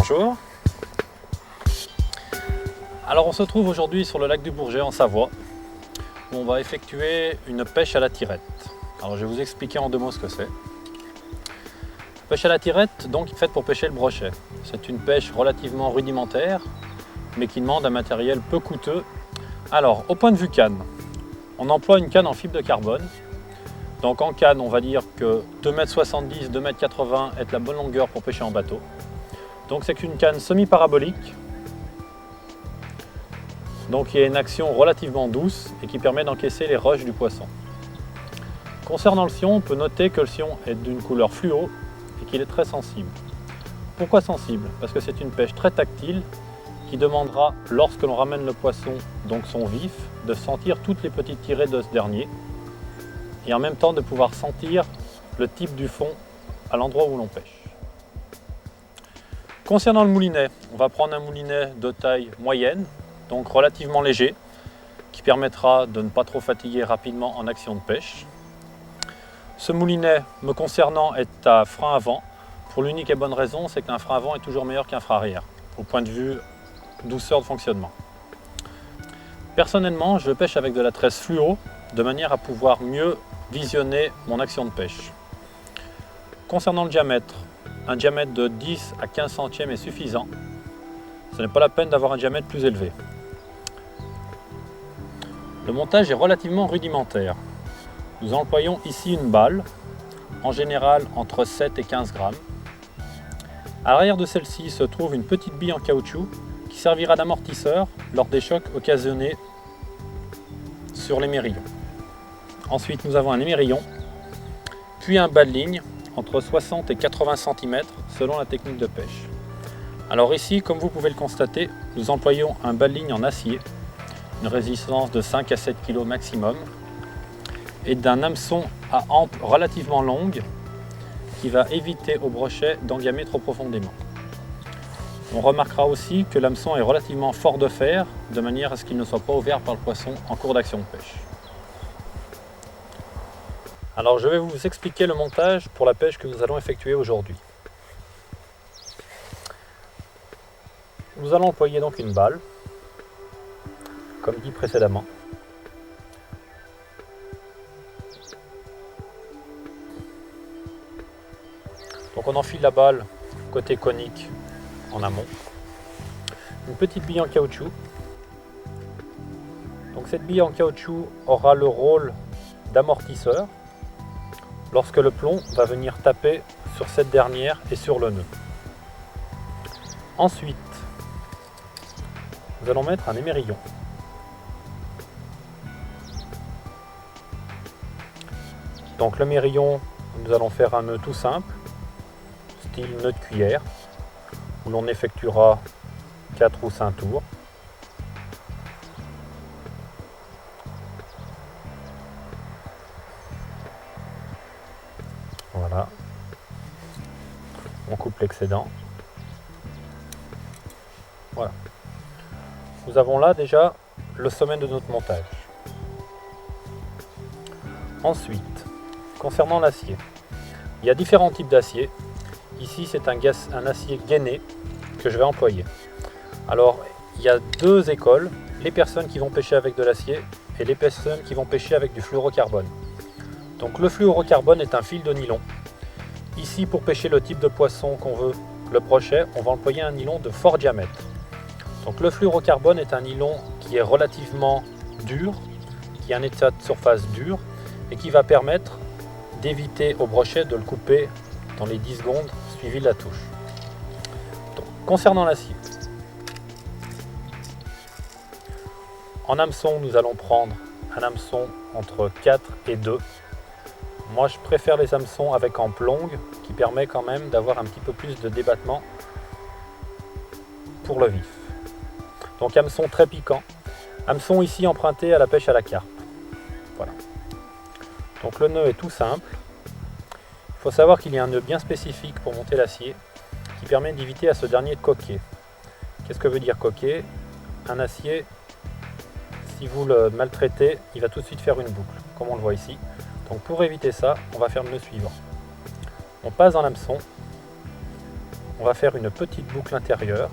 Bonjour. Alors on se trouve aujourd'hui sur le lac du Bourget en Savoie où on va effectuer une pêche à la tirette. Alors je vais vous expliquer en deux mots ce que c'est. Pêche à la tirette, donc faite pour pêcher le brochet. C'est une pêche relativement rudimentaire mais qui demande un matériel peu coûteux. Alors au point de vue canne, on emploie une canne en fibre de carbone. Donc en canne, on va dire que 2,70 m, 2,80 m est la bonne longueur pour pêcher en bateau. Donc c'est une canne semi-parabolique. Donc il y a une action relativement douce et qui permet d'encaisser les rushs du poisson. Concernant le sion, on peut noter que le sion est d'une couleur fluo et qu'il est très sensible. Pourquoi sensible? Parce que c'est une pêche très tactile qui demandera, lorsque l'on ramène le poisson, donc son vif, de sentir toutes les petites tirées de ce dernier et en même temps de pouvoir sentir le type du fond à l'endroit où l'on pêche. Concernant le moulinet, on va prendre un moulinet de taille moyenne, donc relativement léger, qui permettra de ne pas trop fatiguer rapidement en action de pêche. Ce moulinet, me concernant, est à frein avant, pour l'unique et bonne raison, c'est qu'un frein avant est toujours meilleur qu'un frein arrière, au point de vue douceur de fonctionnement. Personnellement, je pêche avec de la tresse fluo, de manière à pouvoir mieux visionner mon action de pêche. Concernant le diamètre, un diamètre de 10 à 15 centièmes est suffisant. Ce n'est pas la peine d'avoir un diamètre plus élevé. Le montage est relativement rudimentaire. Nous employons ici une balle, en général entre 7 et 15 grammes. À l'arrière de celle-ci se trouve une petite bille en caoutchouc qui servira d'amortisseur lors des chocs occasionnés sur l'émerillon. Ensuite, nous avons un émerillon, puis un bas de ligne entre 60 et 80 cm selon la technique de pêche. Alors ici, comme vous pouvez le constater, nous employons un bas de ligne en acier, une résistance de 5 à 7 kg maximum, et d'un hameçon à hampe relativement longue qui va éviter au brochet d'engamer trop profondément. On remarquera aussi que l'hameçon est relativement fort de fer, de manière à ce qu'il ne soit pas ouvert par le poisson en cours d'action de pêche. Alors je vais vous expliquer le montage pour la pêche que nous allons effectuer aujourd'hui. Nous allons employer donc une balle, comme dit précédemment. Donc on enfile la balle côté conique en amont. Une petite bille en caoutchouc. Donc cette bille en caoutchouc aura le rôle d'amortisseur lorsque le plomb va venir taper sur cette dernière et sur le nœud. Ensuite, nous allons mettre un émerillon. Donc l'émerillon, nous allons faire un nœud tout simple, style nœud de cuillère, où l'on effectuera 4 ou 5 tours. Voilà. On coupe l'excédent. Voilà. Nous avons là déjà le sommet de notre montage. Ensuite, concernant l'acier, il y a différents types d'acier. Ici, c'est un acier gainé que je vais employer. Alors, il y a deux écoles, les personnes qui vont pêcher avec de l'acier et les personnes qui vont pêcher avec du fluorocarbone. Donc le fluorocarbone est un fil de nylon. Ici, pour pêcher le type de poisson qu'on veut, le brochet, on va employer un nylon de fort diamètre. Donc le fluorocarbone est un nylon qui est relativement dur, qui a un état de surface dur et qui va permettre d'éviter au brochet de le couper dans les 10 secondes suivi de la touche. Donc, concernant l'acier, en hameçon, nous allons prendre un hameçon entre 4 et 2. Moi, je préfère les hameçons avec hampe longue qui permet quand même d'avoir un petit peu plus de débattement pour le vif. Donc hameçon très piquant. Hameçon ici emprunté à la pêche à la carpe. Voilà. Donc le nœud est tout simple. Il faut savoir qu'il y a un nœud bien spécifique pour monter l'acier qui permet d'éviter à ce dernier de coquer. Qu'est-ce que veut dire coquer? Un acier, si vous le maltraitez, il va tout de suite faire une boucle, comme on le voit ici. Donc pour éviter ça, on va faire le nœud suivant. On passe dans l'hameçon on va faire une petite boucle intérieure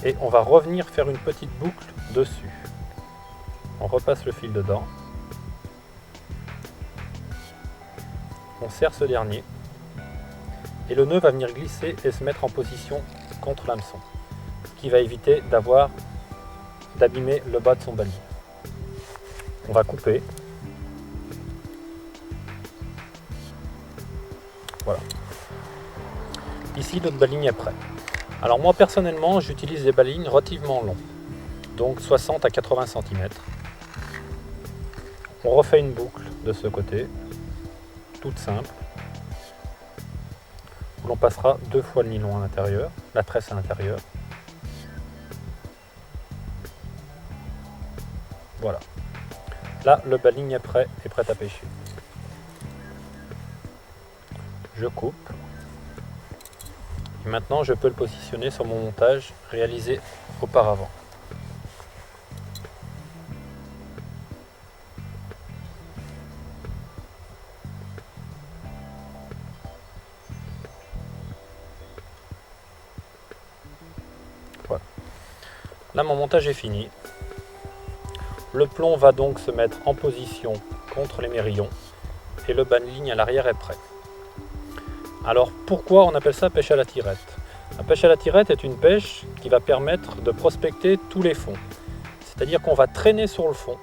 et on va revenir faire une petite boucle dessus. On repasse le fil dedans, on serre ce dernier et le nœud va venir glisser et se mettre en position contre l'hameçon, ce qui va éviter d'abîmer le bas de son balai. On va couper. Voilà. Ici, notre baling est prêt. Alors moi, personnellement, j'utilise des balines relativement longs, donc 60 à 80 cm. On refait une boucle de ce côté, toute simple, où l'on passera 2 fois le nylon à l'intérieur, la tresse à l'intérieur. Voilà. Là, le baling est prêt à pêcher. Je coupe. Et maintenant, je peux le positionner sur mon montage réalisé auparavant. Voilà. Là, mon montage est fini. Le plomb va donc se mettre en position contre les mérillons et le baling à l'arrière est prêt. Alors pourquoi on appelle ça pêche à la tirette? La pêche à la tirette est une pêche qui va permettre de prospecter tous les fonds. C'est-à-dire qu'on va traîner sur le fond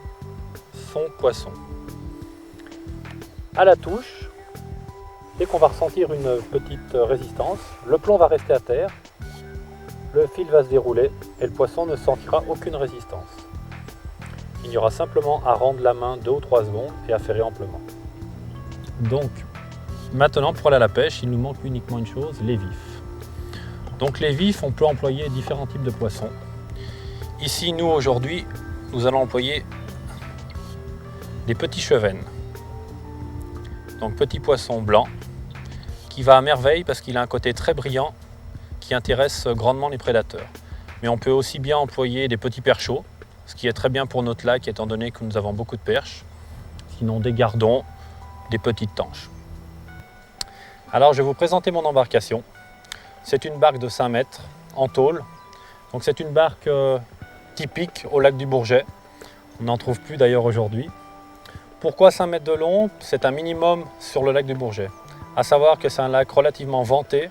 son poisson. À la touche, dès qu'on va ressentir une petite résistance, le plomb va rester à terre, le fil va se dérouler et le poisson ne sentira aucune résistance. Il y aura simplement à rendre la main 2 ou 3 secondes et à ferrer amplement. Donc, maintenant, pour aller à la pêche, il nous manque uniquement une chose, les vifs. Donc les vifs, on peut employer différents types de poissons. Ici, nous, aujourd'hui, nous allons employer des petits chevennes. Donc petit poisson blanc, qui va à merveille parce qu'il a un côté très brillant, qui intéresse grandement les prédateurs. Mais on peut aussi bien employer des petits perchots, ce qui est très bien pour notre lac, étant donné que nous avons beaucoup de perches. Sinon des gardons, des petites tanches. Alors je vais vous présenter mon embarcation. C'est une barque de 5 mètres en tôle. Donc c'est une barque typique au lac du Bourget. On n'en trouve plus d'ailleurs aujourd'hui. Pourquoi 5 mètres de long? C'est un minimum sur le lac du Bourget. À savoir que c'est un lac relativement vanté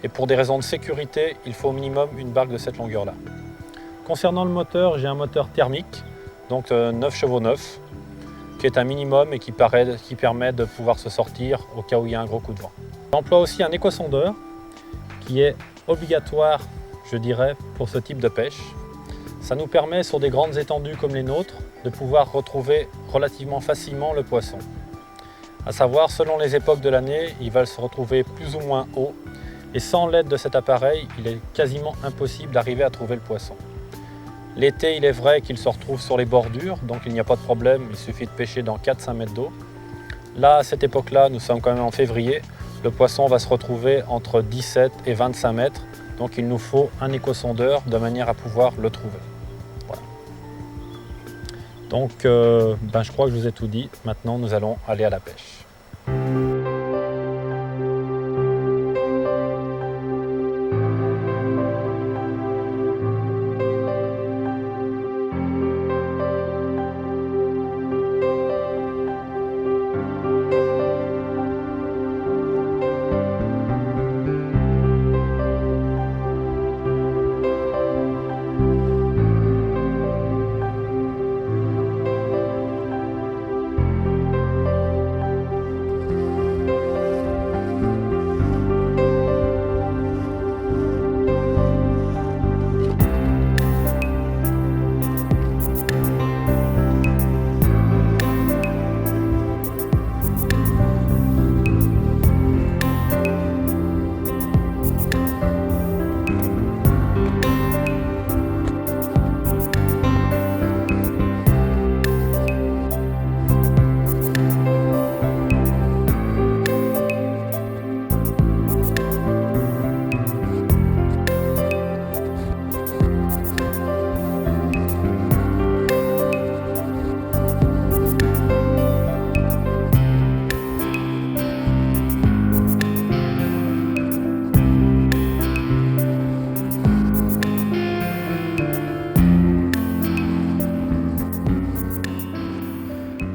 et pour des raisons de sécurité, il faut au minimum une barque de cette longueur-là. Concernant le moteur, j'ai un moteur thermique, donc 9 chevaux 9, qui est un minimum et qui permet de pouvoir se sortir au cas où il y a un gros coup de vent. J'emploie aussi un éco-sondeur qui est obligatoire, je dirais, pour ce type de pêche. Ça nous permet, sur des grandes étendues comme les nôtres, de pouvoir retrouver relativement facilement le poisson. À savoir, selon les époques de l'année, il va se retrouver plus ou moins haut et sans l'aide de cet appareil, il est quasiment impossible d'arriver à trouver le poisson. L'été, il est vrai qu'il se retrouve sur les bordures, donc il n'y a pas de problème, il suffit de pêcher dans 4-5 mètres d'eau. Là, à cette époque-là, nous sommes quand même en février, le poisson va se retrouver entre 17 et 25 mètres, donc il nous faut un éco-sondeur de manière à pouvoir le trouver. Voilà. Donc, je crois que je vous ai tout dit, maintenant nous allons aller à la pêche.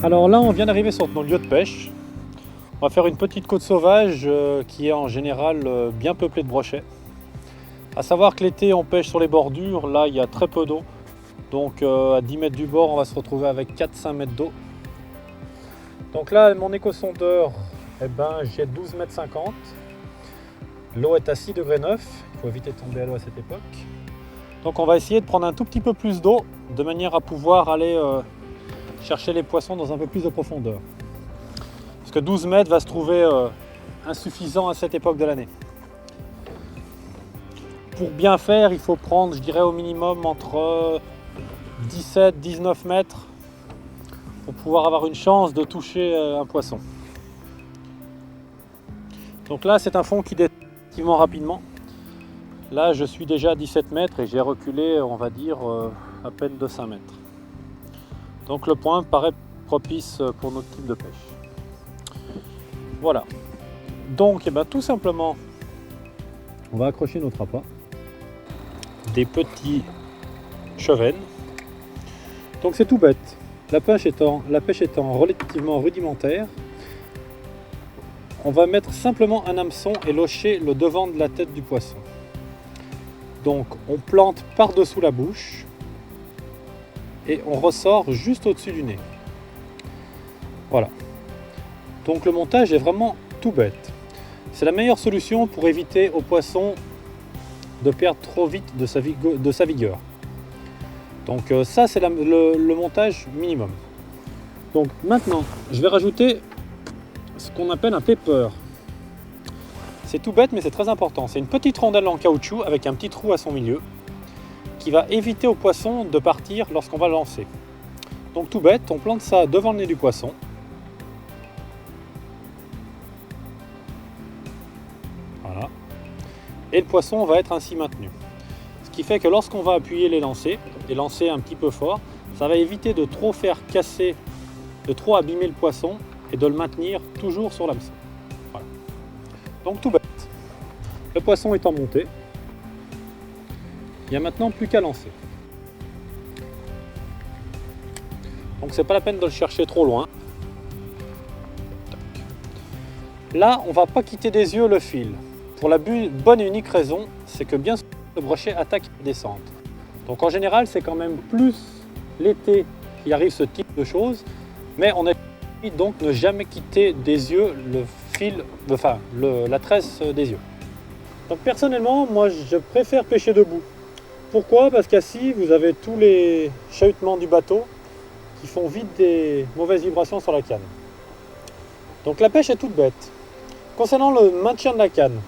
Alors là, on vient d'arriver sur nos lieux de pêche. On va faire une petite côte sauvage qui est en général bien peuplée de brochets. A savoir que l'été, on pêche sur les bordures. Là, il y a très peu d'eau. Donc à 10 mètres du bord, on va se retrouver avec 4-5 mètres d'eau. Donc là, mon éco-sondeur, j'ai 12 mètres 50. L'eau est à 6,9 degrés. Il faut éviter de tomber à l'eau à cette époque. Donc on va essayer de prendre un tout petit peu plus d'eau de manière à pouvoir aller chercher les poissons dans un peu plus de profondeur. Parce que 12 mètres va se trouver insuffisant à cette époque de l'année. Pour bien faire, il faut prendre, je dirais, au minimum entre 17 et 19 mètres pour pouvoir avoir une chance de toucher un poisson. Donc là, c'est un fond qui descend relativement rapidement. Là, je suis déjà à 17 mètres et j'ai reculé, on va dire, à peine de 5 mètres. Donc le point paraît propice pour notre type de pêche. Voilà. Donc, tout simplement, on va accrocher notre appât. Des petits chevennes. Donc c'est tout bête. La pêche étant relativement rudimentaire, on va mettre simplement un hameçon et locher le devant de la tête du poisson. Donc on plante par-dessous la bouche et on ressort juste au-dessus du nez. Voilà. Donc le montage est vraiment tout bête. C'est la meilleure solution pour éviter au poisson de perdre trop vite de sa vigueur. Donc ça c'est le montage minimum. Donc maintenant je vais rajouter ce qu'on appelle un pepper. C'est tout bête mais c'est très important. C'est une petite rondelle en caoutchouc avec un petit trou à son milieu qui va éviter au poisson de partir lorsqu'on va le lancer. Donc tout bête, on plante ça devant le nez du poisson. Voilà. Et le poisson va être ainsi maintenu. Ce qui fait que lorsqu'on va appuyer les lancer, et lancer un petit peu fort, ça va éviter de trop faire casser, de trop abîmer le poisson et de le maintenir toujours sur l'hameçon. Voilà. Donc tout bête. Le poisson étant monté, il n'y a maintenant plus qu'à lancer. Donc c'est pas la peine de le chercher trop loin. Là, on ne va pas quitter des yeux le fil. Pour la bonne et unique raison, c'est que bien sûr, le brochet attaque la descente. Donc en général, c'est quand même plus l'été qu'il arrive ce type de choses, mais on est donc ne jamais quitter des yeux le fil, la tresse des yeux. Donc personnellement, moi je préfère pêcher debout. Pourquoi? Parce qu'assis, vous avez tous les chahutements du bateau qui font vite des mauvaises vibrations sur la canne. Donc la pêche est toute bête. Concernant le maintien de la canne,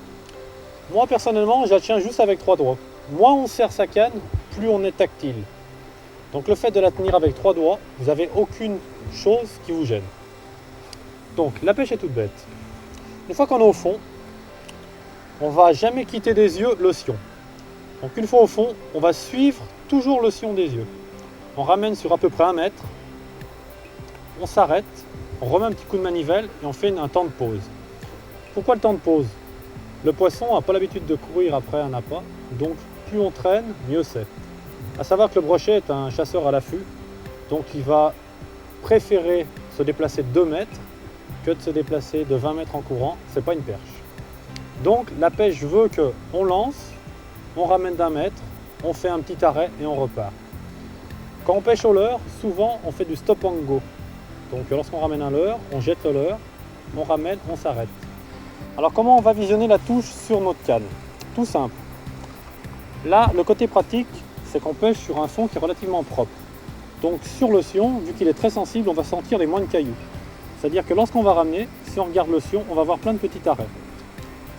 moi personnellement, je la tiens juste avec 3 doigts. Moins on serre sa canne, plus on est tactile. Donc le fait de la tenir avec 3 doigts, vous n'avez aucune chose qui vous gêne. Donc la pêche est toute bête. Une fois qu'on est au fond, on ne va jamais quitter des yeux le sion. Donc une fois au fond, on va suivre toujours le sion des yeux. On ramène sur à peu près 1 mètre, on s'arrête, on remet un petit coup de manivelle et on fait un temps de pause. Pourquoi le temps de pause? Le poisson n'a pas l'habitude de courir après un appât, donc plus on traîne, mieux c'est. A savoir que le brochet est un chasseur à l'affût, donc il va préférer se déplacer de 2 mètres que de se déplacer de 20 mètres en courant, c'est pas une perche. Donc la pêche veut qu'on lance, on ramène d'1 mètre, on fait un petit arrêt et on repart. Quand on pêche au leurre, souvent on fait du stop and go. Donc lorsqu'on ramène un leurre, on jette le leurre, on ramène, on s'arrête. Alors comment on va visionner la touche sur notre canne? Tout simple. Là, le côté pratique, c'est qu'on pêche sur un fond qui est relativement propre. Donc sur le sion, vu qu'il est très sensible, on va sentir les moindres cailloux. C'est-à-dire que lorsqu'on va ramener, si on regarde le sion, on va voir plein de petits arrêts.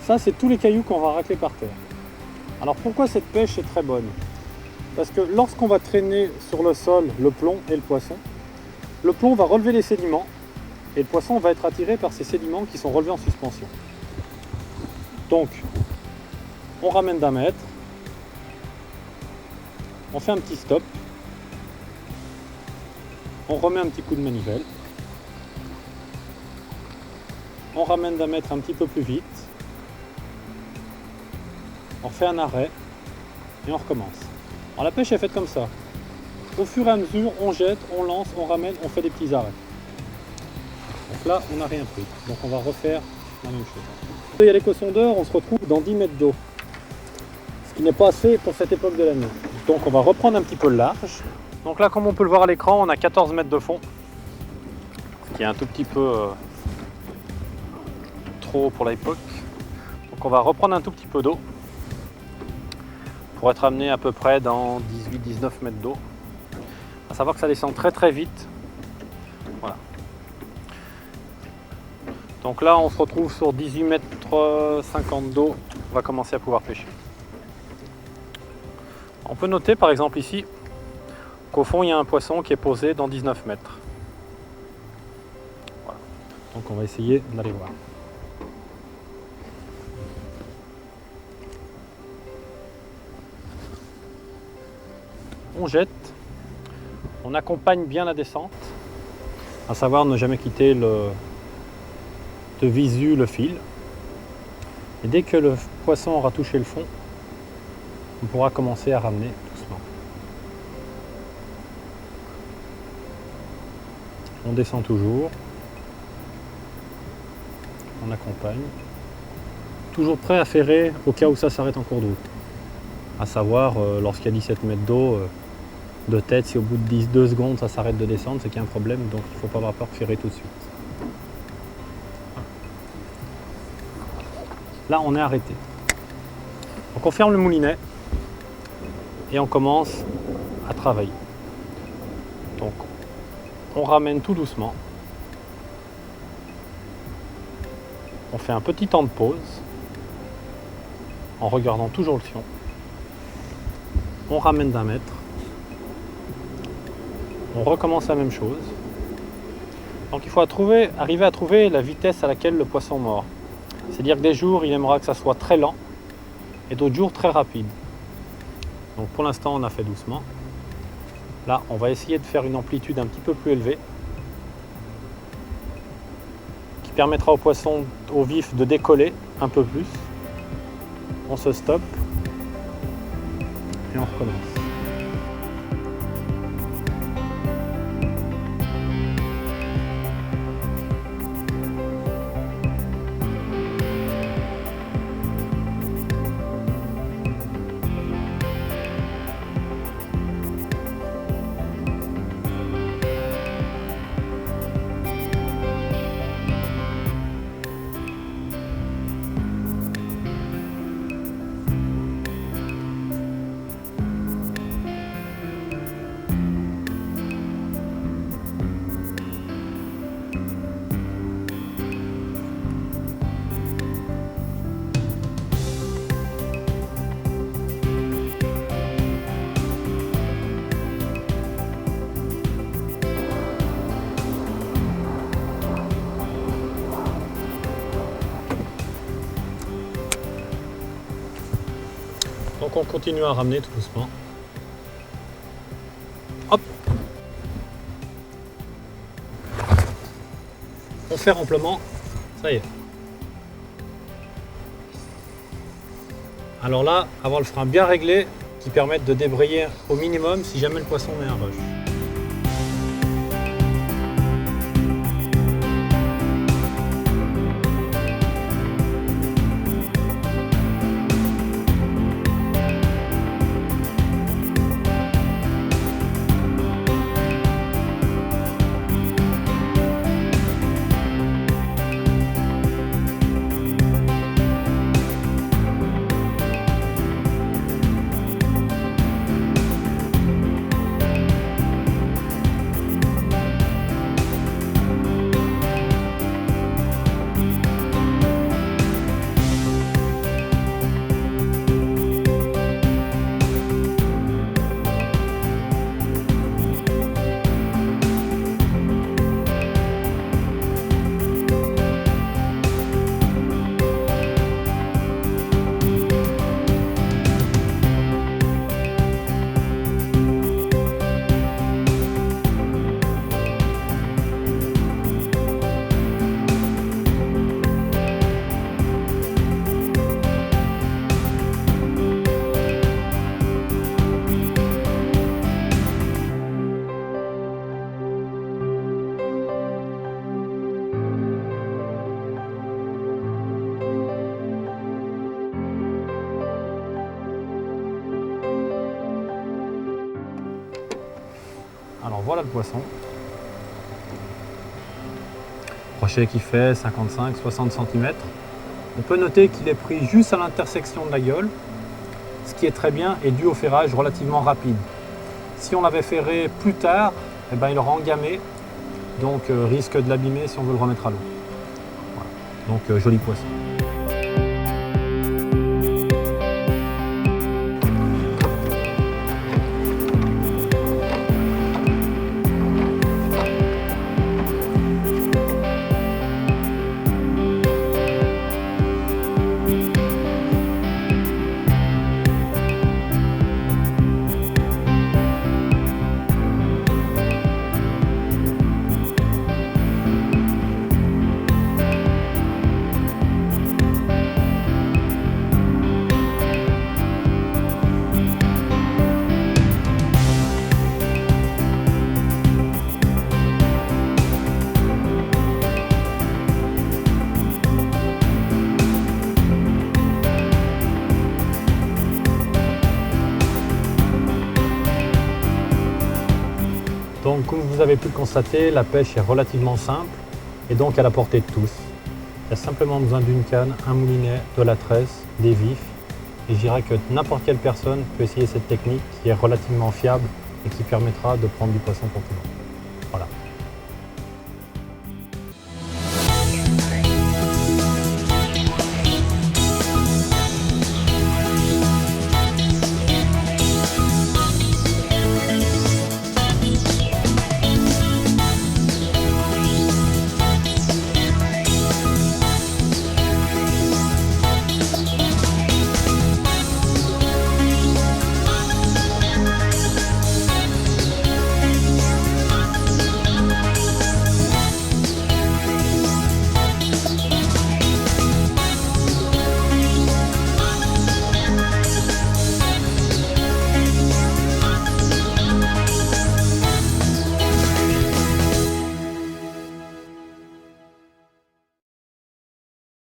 Ça, c'est tous les cailloux qu'on va racler par terre. Alors pourquoi cette pêche est très bonne? Parce que lorsqu'on va traîner sur le sol le plomb et le plomb va relever les sédiments et le poisson va être attiré par ces sédiments qui sont relevés en suspension. Donc, on ramène d'1 mètre, on fait un petit stop, on remet un petit coup de manivelle, on ramène d'1 mètre un petit peu plus vite, on fait un arrêt et on recommence. Alors la pêche est faite comme ça. Au fur et à mesure, on jette, on lance, on ramène, on fait des petits arrêts. Donc là, on n'a rien pris. Donc on va refaire la même chose. Il y a l'éco-sondeur, on se retrouve dans 10 mètres d'eau. Ce qui n'est pas assez pour cette époque de l'année. Donc on va reprendre un petit peu le large. Donc là, comme on peut le voir à l'écran, on a 14 mètres de fond. Ce qui est un tout petit peu trop pour l'époque. Donc on va reprendre un tout petit peu d'eau pour être amené à peu près dans 18-19 mètres d'eau. À savoir que ça descend très très vite. Voilà. Donc là on se retrouve sur 18 mètres 50 d'eau. On va commencer à pouvoir pêcher. On peut noter par exemple ici qu'au fond il y a un poisson qui est posé dans 19 mètres. Voilà. Donc on va essayer d'aller voir. On jette, on accompagne bien la descente, à savoir ne jamais quitter de visu le fil. Et dès que le poisson aura touché le fond, on pourra commencer à ramener doucement. On descend toujours, on accompagne, toujours prêt à ferrer au cas où ça s'arrête en cours de route. À savoir, lorsqu'il y a 17 mètres d'eau, de tête, si au bout de 2 secondes ça s'arrête de descendre, c'est qu'il y a un problème, donc il ne faut pas avoir peur de ferrer tout de suite. Là, on est arrêté. Donc on ferme le moulinet et on commence à travailler. Donc on ramène tout doucement. On fait un petit temps de pause en regardant toujours le fion. On ramène d'1 mètre. On recommence la même chose. Donc il faut arriver à trouver la vitesse à laquelle le poisson mord. C'est-à-dire que des jours, il aimera que ça soit très lent et d'autres jours très rapide. Donc pour l'instant, on a fait doucement. Là, on va essayer de faire une amplitude un petit peu plus élevée qui permettra au poisson au vif de décoller un peu plus. On se stoppe et on recommence. Donc on continue à ramener tout doucement. Hop. On fait amplement. Ça y est. Alors là, avoir le frein bien réglé qui permette de débrayer au minimum si jamais le poisson met un rush. voilà le poisson. Crochet qui fait 55-60 cm. On peut noter qu'il est pris juste à l'intersection de la gueule, ce qui est très bien et dû au ferrage relativement rapide. Si on l'avait ferré plus tard, eh ben, il aura engamé, donc risque de l'abîmer si on veut le remettre à l'eau. Voilà. Donc joli poisson. Donc comme vous avez pu le constater, la pêche est relativement simple et donc à la portée de tous. Il y a simplement besoin d'une canne, un moulinet, de la tresse, des vifs et je dirais que n'importe quelle personne peut essayer cette technique qui est relativement fiable et qui permettra de prendre du poisson pour tout le monde.